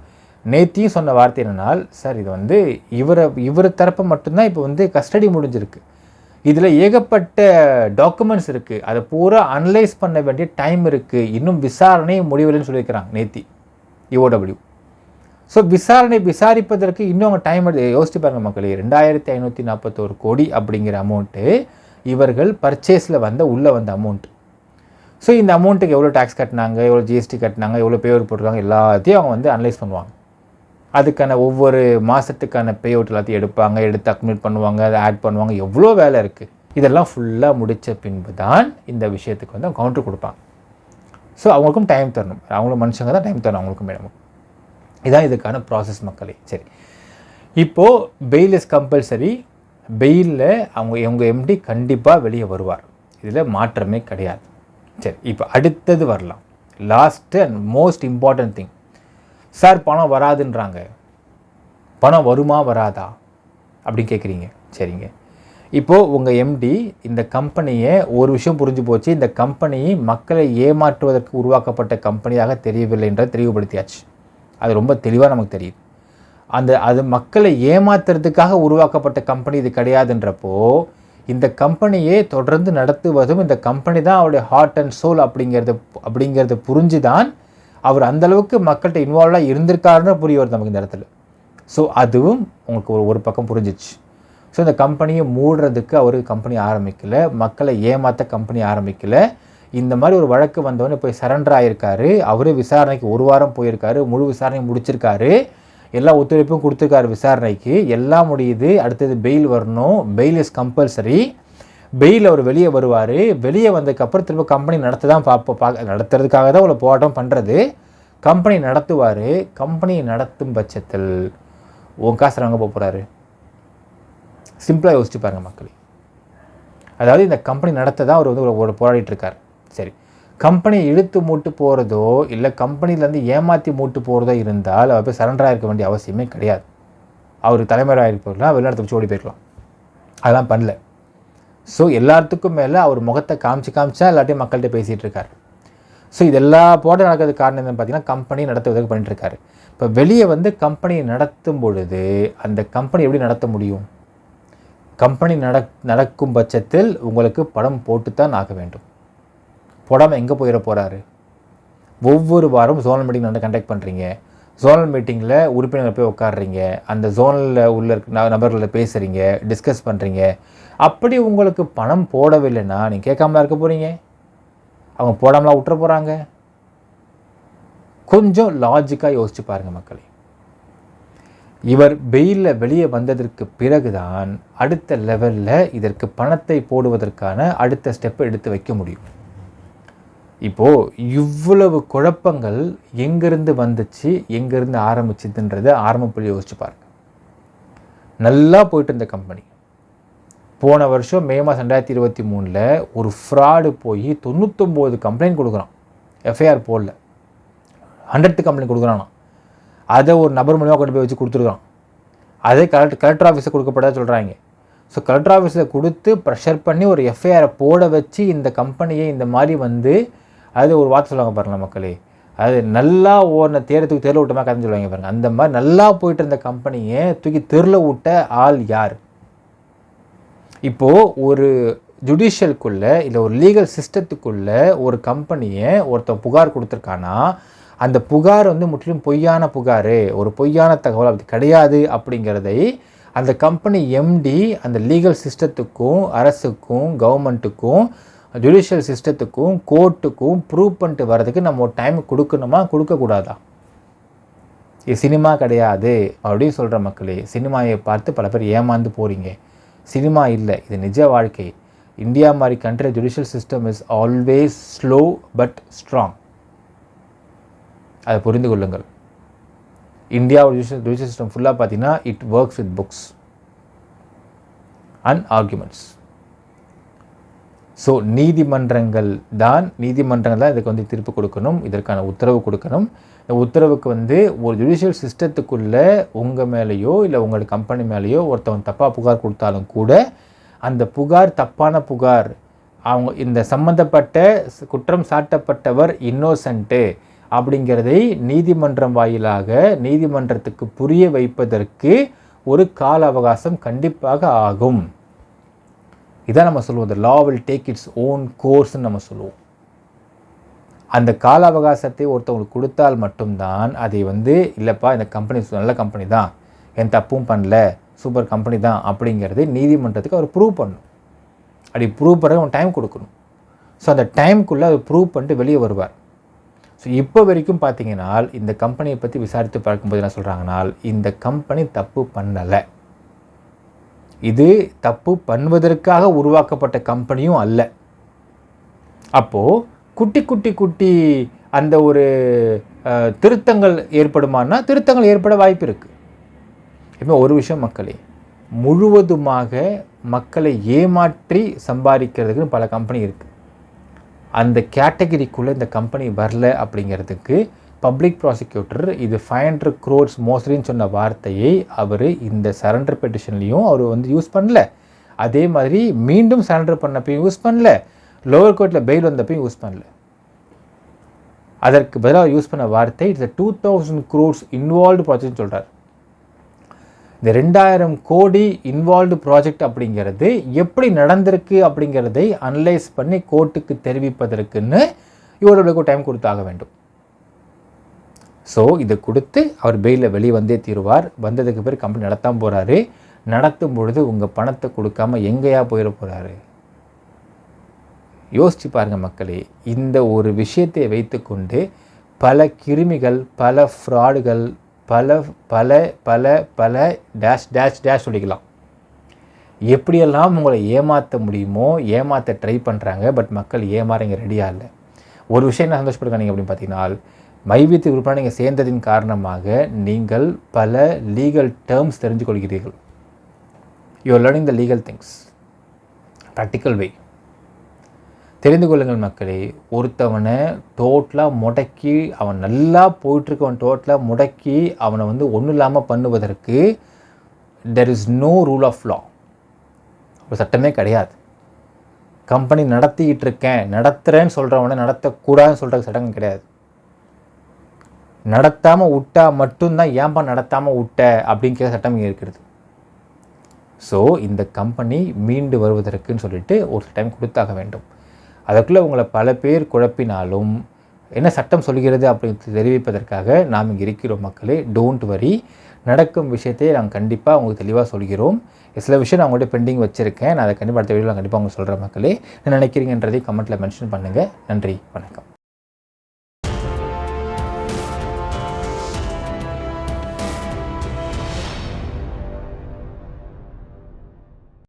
நேத்தியும் சொன்ன வார்த்தை என்னன்னால், சார் இது வந்து இவர் தரப்பை மட்டும்தான் இப்போ வந்து கஸ்டடி முடிஞ்சிருக்கு, இதில் ஏகப்பட்ட டாக்குமெண்ட்ஸ் இருக்குது, அதை பூரா அனலைஸ் பண்ண வேண்டிய டைம் இருக்குது, இன்னும் விசாரணை முடிவில்லைன்னு சொல்லியிருக்கிறாங்க நேத்தி இஓடபிள்யூ. ஸோ விசாரிப்பதற்கு இன்னும் அவங்க டைம் யோசிச்சு பாருங்க மக்களே. 2541 கோடி அப்படிங்கிற அமௌண்ட்டு இவர்கள் பர்ச்சேஸில் உள்ளே வந்த அமௌண்ட். ஸோ இந்த அமௌண்ட்டுக்கு எவ்வளோ டேக்ஸ் கட்டினாங்க, எவ்வளோ ஜிஎஸ்டி கட்டினாங்க, எவ்வளோ பேஅவுட் போட்டிருக்காங்க, எல்லாத்தையும் அவங்க வந்து அனலைஸ் பண்ணுவாங்க. அதுக்கான ஒவ்வொரு மாதத்துக்கான பேஅவுட் எல்லாத்தையும் எடுத்து அக்யூமுலேட் பண்ணுவாங்க, அதை ஆட் பண்ணுவாங்க, எவ்வளோ வேலை இருக்குது. இதெல்லாம் ஃபுல்லாக முடித்த பின்பு தான் இந்த விஷயத்துக்கு வந்து அவங்க கவுண்டர் கொடுப்பாங்க. ஸோ அவங்களுக்கும் டைம் தரணும், அவங்களும் மனுஷங்க தான் டைம் தரணும் அவங்களுக்கும் மேடம். இதுதான் இதுக்கான ப்ராசஸ் மக்களே. சரி, இப்போது பெயில் இஸ் கம்பல்சரி. பெயிலில் அவங்க எம்டி கண்டிப்பாக வெளியே வருவார், இதில் மாற்றமே கிடையாது. சரி, இப்போ அடுத்தது வரலாம். Last and most important thing. Sir பணம் வராதுன்றாங்க, பணம் வருமா வராதா அப்படின்னு கேட்குறீங்க. சரிங்க, இப்போது உங்கள் எம்டி இந்த கம்பெனியை ஒரு விஷயம் புரிஞ்சு போச்சு, இந்த கம்பெனி மக்களை ஏமாற்றுவதற்கு உருவாக்கப்பட்ட கம்பெனியாக தெரியவில்லை என்றதை தெளிவுபடுத்தியாச்சு. அது ரொம்ப தெளிவாக நமக்கு தெரியுது. அது மக்களை ஏமாத்துறதுக்காக உருவாக்கப்பட்ட கம்பெனி இது கிடையாதுன்றப்போ இந்த கம்பெனியை தொடர்ந்து நடத்துவதும் இந்த கம்பெனி தான் அவருடைய ஹார்ட் அண்ட் சோல் அப்படிங்கிறத புரிஞ்சு தான் அவர் அந்தளவுக்கு மக்கள்கிட்ட இன்வால்வாக இருந்திருக்காருன்னு புரிய வருது நமக்கு இந்த இடத்துல. ஸோ அதுவும் உங்களுக்கு ஒரு பக்கம் புரிஞ்சிச்சு. ஸோ இந்த கம்பெனியை மூடுறதுக்கு அவர் கம்பெனி ஆரம்பிக்கலை, மக்களை ஏமாற்ற கம்பெனி ஆரம்பிக்கலை. இந்த மாதிரி ஒரு வழக்கு வந்தவொடனே போய் சரண்டர் ஆகியிருக்காரு. அவரே விசாரணைக்கு 1 வாரம் போயிருக்காரு, முழு விசாரணை முடிச்சிருக்காரு, எல்லா ஒத்துழைப்பும் கொடுத்துருக்காரு விசாரணைக்கு, எல்லாம் முடியுது. அடுத்தது பெயில் வரணும், பெயில் இஸ் கம்பல்சரி. பெயில் அவர் வெளியே வருவார். வெளியே வந்ததுக்கப்புறம் திரும்ப கம்பெனி நடத்த தான் நடத்துறதுக்காக தான் அவ்வளோ போராட்டம் பண்ணுறது. கம்பெனி நடத்துவார். கம்பெனியை நடத்தும் பட்சத்தில் உன் காசு வாங்க போகிறாரு. சிம்பிளாக யோசிச்சு பாருங்கள் மக்களே. அதாவது இந்த கம்பெனி நடத்த தான் அவர் வந்து ஒரு போராடிட்டுருக்கார். சரி, கம்பெனியை இழுத்து மூட்டு போகிறதோ இல்லை கம்பெனிலேருந்து ஏமாற்றி மூட்டு போகிறதோ இருந்தால் அவர் போய் சரண்டராக இருக்க வேண்டிய அவசியமே கிடையாது. அவர் தலைமுறையாக இருக்கலாம், வெளிநாட்டு வச்சு ஓடி போயிருக்கலாம். அதெல்லாம் பண்ணல. ஸோ எல்லாத்துக்கும் மேலே அவர் முகத்தை காமிச்சா எல்லாத்தையும் மக்கள்கிட்ட பேசிகிட்டு இருக்கார். ஸோ இது எல்லா போராட்டம் நடக்கிறதுக்கு காரணம் என்னன்னு பார்த்தீங்கன்னா கம்பெனி நடத்துவதற்கு பண்ணிட்டுருக்காரு. இப்போ வெளியே வந்து கம்பெனியை நடத்தும் பொழுது அந்த கம்பெனி எப்படி நடத்த முடியும்? கம்பெனி நடக்கும் பட்சத்தில் உங்களுக்கு படம் போட்டு தான் ஆக வேண்டும். போடாமல் எங்கே போயிட போகிறாரு? ஒவ்வொரு வாரம் ஜோனல் மீட்டிங் கண்டக்ட் பண்ணுறீங்க. ஜோனல் மீட்டிங்கில் உறுப்பினர்கள் போய் உட்காடுறீங்க, அந்த ஜோனலில் உள்ள நபர்களில் பேசுகிறீங்க, டிஸ்கஸ் பண்ணுறீங்க. அப்படி உங்களுக்கு பணம் போடவில்லைன்னா நீங்கள் கேட்காமலாம் இருக்க போகிறீங்க? அவங்க போடாமலாம் விட்டுற போகிறாங்க? கொஞ்சம் லாஜிக்காக யோசிச்சு பாருங்கள் மக்களே. இவர் பெயிலில் வெளியே வந்ததற்கு பிறகுதான் அடுத்த லெவலில் இதற்கு பணத்தை போடுவதற்கான அடுத்த ஸ்டெப்பை எடுத்து வைக்க முடியும். இப்போது இவ்வளவு குழப்பங்கள் எங்கேருந்து வந்துச்சு, எங்கேருந்து ஆரம்பிச்சுதுன்றதை ஆரம்பப்புள்ளி யோசிச்சு பாருங்க. நல்லா போயிட்டு இருந்த கம்பெனி போன வருஷம் மே மாதம் 2023 ஒரு ஃப்ராடு போய் 99 கம்ப்ளைண்ட் கொடுக்குறான். எஃப்ஐஆர் போடல, 100 கம்ப்ளைண்ட் கொடுக்குறானா. அதை ஒரு நபர் மூலமாக கொண்டு போய் வச்சு கொடுத்துருக்கான். அதே கலெக்டர் ஆஃபீஸை கொடுக்கப்பட்டதா சொல்கிறாங்க. ஸோ கலெக்டர் ஆஃபீஸில் கொடுத்து ப்ரெஷர் பண்ணி ஒரு எஃப்ஐஆரை போட வச்சு இந்த கம்பெனியை இந்த மாதிரி வந்து அது ஒரு வார்த்தை சொல்லுவாங்க பாருங்கள் மக்களே, அது நல்லா ஓடின தேர்தலுக்கு தெருவில் விட்டமாக கதை சொல்லுவாங்க பாருங்கள். அந்த மாதிரி நல்லா போயிட்டு இருந்த கம்பெனியை தூக்கி தெருவில் விட்ட ஆள் யார்? இப்போது ஒரு ஜுடிஷியலுக்குள்ளே இல்லை ஒரு லீகல் சிஸ்டத்துக்குள்ளே ஒரு கம்பெனியை ஒருத்தன் புகார் கொடுத்துருக்கானா அந்த புகார் வந்து முற்றிலும் பொய்யான புகார், ஒரு பொய்யான தகவல் அப்படி கிடையாது அப்படிங்கிறதை அந்த கம்பெனி எம்டி அந்த லீகல் சிஸ்டத்துக்கும் அரசுக்கும் கவர்மெண்ட்டுக்கும் ஜுடிஷியல் சிஸ்டத்துக்கும் கோர்ட்டுக்கும் ப்ரூவ் பண்ணிட்டு வர்றதுக்கு நம்ம ஒரு டைம் கொடுக்கணுமா கொடுக்கக்கூடாதா? இது சினிமா கிடையாது அப்படின்னு சொல்கிற மக்களே, சினிமாவை பார்த்து பல பேர் ஏமாந்து போகிறீங்க. சினிமா இல்லை, இது நிஜ வாழ்க்கை. இந்தியா மாதிரி country judicial system is always slow but strong. அதை புரிந்து கொள்ளுங்கள். இந்தியாவோட ஜுடிஷியல் சிஸ்டம் ஃபுல்லாக பார்த்தீங்கன்னா it works with books and arguments. So நீதிமன்றங்கள் தான் இதுக்கு வந்து தீர்ப்பு கொடுக்கணும், இதற்கான உத்தரவு கொடுக்கணும். இந்த உத்தரவுக்கு வந்து ஒரு ஜுடிஷியல் சிஸ்டத்துக்குள்ளே உங்கள் மேலேயோ இல்லை உங்களோட கம்பெனி மேலேயோ ஒருத்தவன் தப்பாக புகார் கொடுத்தாலும் கூட அந்த புகார் தப்பான புகார், அவங்க இந்த சம்பந்தப்பட்ட குற்றம் சாட்டப்பட்டவர் இன்னோசன்ட்டு அப்படிங்கிறதை நீதிமன்றம் வாயிலாக நீதிமன்றத்துக்கு புரிய வைப்பதற்கு ஒரு கால அவகாசம் கண்டிப்பாக ஆகும். இதான் நம்ம சொல்லுவோம், the law will take its own courseன்னு நம்ம சொல்லுவோம். அந்த கால அவகாசத்தை ஒருத்தவங்களுக்கு கொடுத்தால் மட்டும்தான் அதை வந்து இல்லைப்பா இந்த கம்பெனி நல்ல கம்பெனி தான், என் தப்பும் பண்ணல, சூப்பர் கம்பெனி தான் அப்படிங்கிறது நீதிமன்றத்துக்கு அவர் ப்ரூவ் பண்ணணும். அப்படி ப்ரூவ் பண்ண அவன் டைம் கொடுக்கணும். ஸோ அந்த டைமுக்குள்ளே அவர் ப்ரூவ் பண்ணிட்டு வெளியே வருவார். ஸோ இப்போ வரைக்கும் பார்த்தீங்கன்னா இந்த கம்பெனியை பற்றி விசாரித்து பார்க்கும்போது என்ன சொல்கிறாங்கன்னா, இந்த கம்பெனி தப்பு பண்ணலை, இது தப்பு பண்ணுவதற்காக உருவாக்கப்பட்ட கம்பெனியும் அல்ல. அப்போது குட்டி அந்த ஒரு திருத்தங்கள் ஏற்படுமானா திருத்தங்கள் ஏற்பட வாய்ப்பு இருக்குது. இப்போ ஒரு விஷயம் மக்களே, முழுவதுமாக மக்களை ஏமாற்றி சம்பாதிக்கிறதுக்குன்னு பல கம்பெனி இருக்குது. அந்த கேட்டகரிக்குள்ளே இந்த கம்பெனி வரல அப்படிங்கிறதுக்கு பப்ளிக் ப்ராசிக்யூட்டர் இது 500 crores மோசடின்னு சொன்ன வார்த்தையை அவர் இந்த சரண்டர் பெட்டிஷன்லேயும் அவர் வந்து யூஸ் பண்ணல. அதே மாதிரி மீண்டும் சரண்டர் பண்ணப்பையும் யூஸ் பண்ணல, லோவர் கோர்ட்டில் பெயில் வந்தப்பையும் யூஸ் பண்ணல. அதற்கு பதிலாக யூஸ் பண்ண வார்த்தை இட்ஸ் 2000 crores இன்வால்வ்டு ப்ராஜெக்ட்னு சொல்கிறார். இந்த 2000 கோடி இன்வால்வ்டு ப்ராஜெக்ட் அப்படிங்கிறது எப்படி நடந்திருக்கு அப்படிங்கிறதை அனலைஸ் பண்ணி கோர்ட்டுக்கு தெரிவிப்பதற்குன்னு இவர்களுக்கு டைம் கொடுத்தாக வேண்டும். ஸோ இதை கொடுத்து அவர் பெயிலில் வெளியே வந்தே தீருவார். வந்ததுக்கு பிறகு கம்பெனி நடத்தாமல் போகிறாரு. நடத்தும் பொழுது உங்கள் பணத்தை கொடுக்காமல் எங்கேயா போயிட போகிறாரு? யோசித்து பாருங்கள் மக்களே. இந்த ஒரு விஷயத்தை வைத்துக்கொண்டு பல கிருமிகள், பல ஃப்ராடுகள், பல பல பல பல டேஷ் டேஷ் டேஷ் சொல்லிக்கலாம். எப்படியெல்லாம் உங்களை ஏமாற்ற முடியுமோ ஏமாற்ற ட்ரை பண்ணுறாங்க. பட் மக்கள் ஏமாறங்க ரெடியாக இல்லை. ஒரு விஷயம் என்ன சந்தோஷப்படுறாங்க அப்படின்னு பார்த்தீங்கன்னா, மைவித்து குரூப்பாக நீங்கள் சேர்ந்ததின் காரணமாக நீங்கள் பல லீகல் டேர்ம்ஸ் தெரிஞ்சு கொள்கிறீர்கள். You are learning the legal things practical way. தெரிந்து கொள்ளுங்கள் மக்களே. ஒருத்தவனை டோட்டலாக முடக்கி, அவன் நல்லா போயிட்டுருக்கவன் டோட்டலாக முடக்கி அவனை வந்து ஒன்றும் இல்லாமல் பண்ணுவதற்கு there is no rule of law. ஒரு சட்டமே கிடையாது. கம்பெனி நடத்திக்கிட்டு இருக்கேன், நடத்துகிறேன்னு சொல்கிறவனை நடத்தக்கூடாதுன்னு சொல்கிற சட்டம் கிடையாது. நடத்தாமல் விட்டா மட்டும்தான் ஏன்பா நடத்தாமல் விட்ட அப்படிங்கிற சட்டம் இங்கே இருக்கிறது. ஸோ இந்த கம்பெனி மீண்டு வருவதற்குன்னு சொல்லிட்டு ஒரு டைம் கொடுத்தாக வேண்டும். அதற்குள்ளே உங்களை பல பேர் குழப்பினாலும் என்ன சட்டம் சொல்கிறது அப்படின்னு தெரிவிப்பதற்காக நாம் இங்கே இருக்கிறோம் மக்களே. Don't worry. நடக்கும் விஷயத்தை நாங்கள் கண்டிப்பாக உங்களுக்கு தெளிவாக சொல்கிறோம். சில விஷயம் நான் உங்கள்கிட்ட பெண்டிங் வச்சுருக்கேன். நான் அதை கண்டிப்பாக அடுத்த வீடியோவில் கண்டிப்பாக உங்களுக்கு சொல்கிறேன் மக்களே. என்ன நினைக்கிறீங்கன்றதை கமெண்ட்டில் மென்ஷன் பண்ணுங்கள். நன்றி, வணக்கம்.